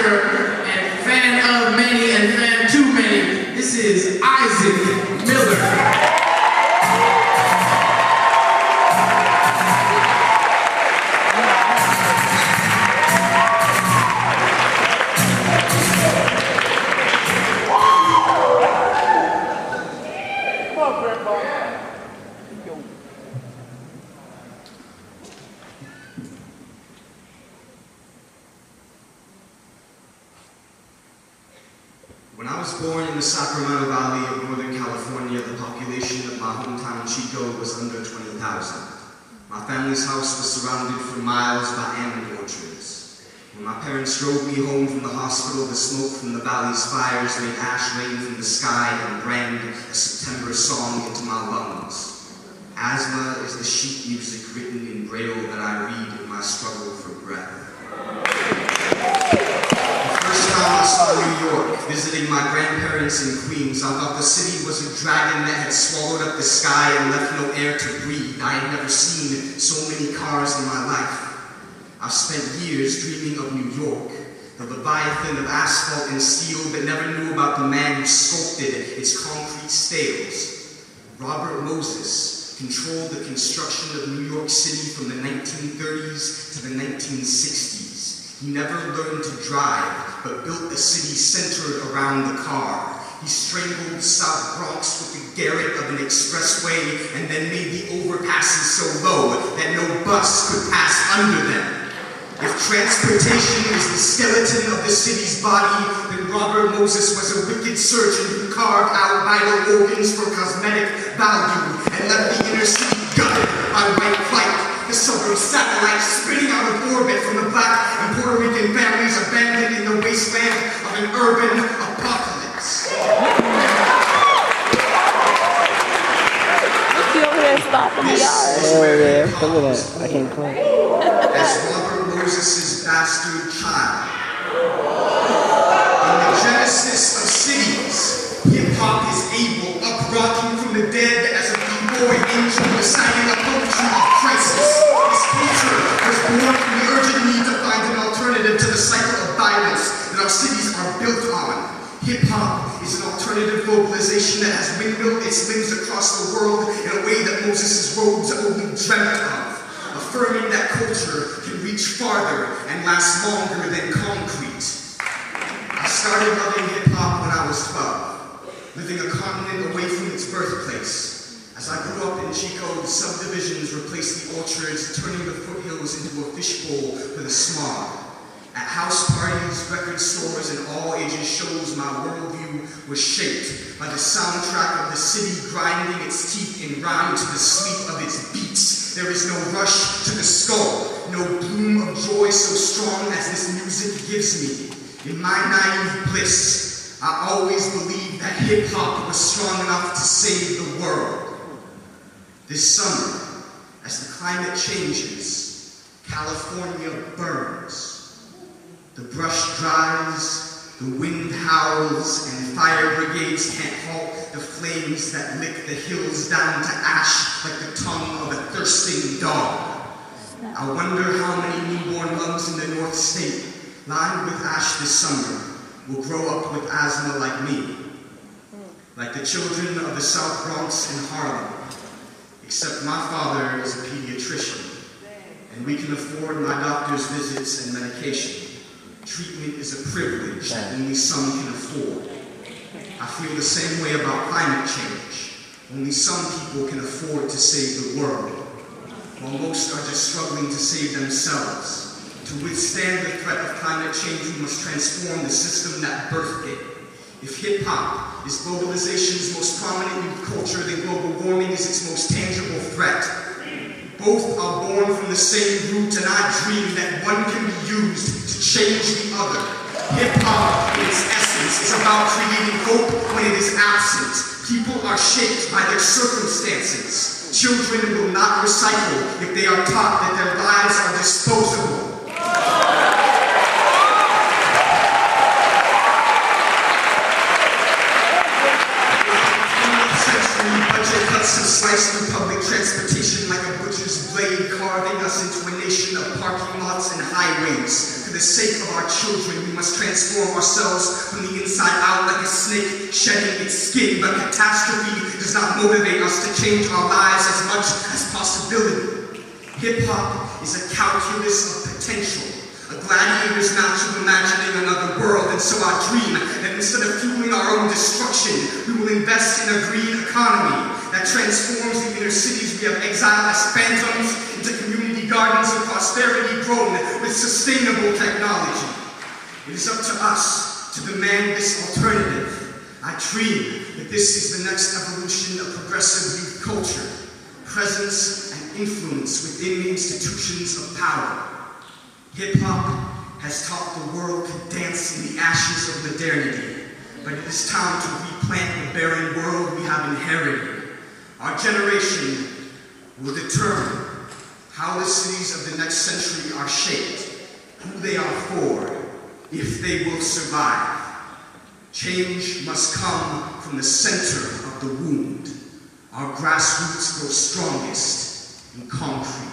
actor and fan of many and fan too many. This is Isaac Miller. When I was born in the Sacramento Valley of Northern California, the population of my hometown Chico was under 20,000. My family's house was surrounded for miles by almond orchards. When my parents drove me home from the hospital, the smoke from the valley's fires made ash rain from the sky and brand a September song into my lungs. Asthma is the sheet music written in Braille that I read in my struggle for breath. I saw New York, visiting my grandparents in Queens. I thought the city was a dragon that had swallowed up the sky and left no air to breathe. I had never seen so many cars in my life. I've spent years dreaming of New York, the leviathan of asphalt and steel, but never knew about the man who sculpted its concrete stales. Robert Moses controlled the construction of New York City from the 1930s to the 1960s. He never learned to drive, but built a city centered around the car. He strangled South Bronx with the garret of an expressway and then made the overpasses so low that no bus could pass under them. If transportation is the skeleton of the city's body, then Robert Moses was a wicked surgeon who carved out vital organs for cosmetic value and left the inner city gutted by white flight. The suburb satellites spinning out of orbit from the black and Puerto Rican families abandoned in the wasteland of an urban apocalypse. You over there stopping the yard. Yeah, look at that. I can't play. As Robert Moses' bastard child. In the genesis of cities, hip-hop is able, uprocking from the dead as a b-boy angel reciting a poetry of crisis. This culture was born from the urgent need to find an alternative to the cycle of violence that our cities are built on. Hip-hop is an alternative vocalization that has windmilled its limbs across the world in a way that Moses' robes only dreamt of, affirming that culture can reach farther and last longer than concrete. I started loving hip-hop when I was 12, living a continent away from its birthplace. As I grew up in Chico, subdivisions replaced the orchards, turning the foothills into a fishbowl for the smog. At house parties, record stores, and all-ages shows, my worldview was shaped by the soundtrack of the city grinding its teeth in rhyme to the sleep of its beats. There is no rush to the skull, no bloom of joy so strong as this music gives me. In my naive bliss, I always believed that hip-hop was strong enough to save the world. This summer, as the climate changes, California burns. The brush dries, the wind howls, and fire brigades can't halt the flames that lick the hills down to ash like the tongue of a thirsting dog. I wonder how many newborn lungs in the North State, lined with ash this summer, will grow up with asthma like me, like the children of the South Bronx and Harlem. Except my father is a pediatrician, and we can afford my doctor's visits and medication. Treatment is a privilege that only some can afford. I feel the same way about climate change. Only some people can afford to save the world, while most are just struggling to save themselves. To withstand the threat of climate change, we must transform the system that birthed it. If hip-hop is globalization's most prominent youth culture, then global warming is its most tangible threat. Both are born from the same root, and I dream that one can be used to change the other. Hip-hop, in its essence, is about creating hope when it is absent. People are shaped by their circumstances. Children will not recycle if they are taught that their lives are disposable. Budget cuts have sliced through public transportation like a butcher's blade, carving us into a nation of parking lots and high highways. For the sake of our children, we must transform ourselves from the inside out like a snake shedding its skin. But catastrophe does not motivate us to change our lives as much as possibility. Hip-hop is a calculus of potential, a gladiator's match of imagining another world. And so I dream that instead of fueling our own destruction, we will invest in a green economy that transforms the inner cities we have exiled as phantoms into community gardens of prosperity grown with sustainable technology. It is up to us to demand this alternative. I dream that this is the next evolution of progressive youth culture, presence and influence within institutions of power. Hip-hop has taught the world to dance in the ashes of modernity, but it is time to replant the barren world we have inherited. Our generation will determine how the cities of the next century are shaped, who they are for, if they will survive. Change must come from the center of the wound. Our grassroots grow strongest in concrete.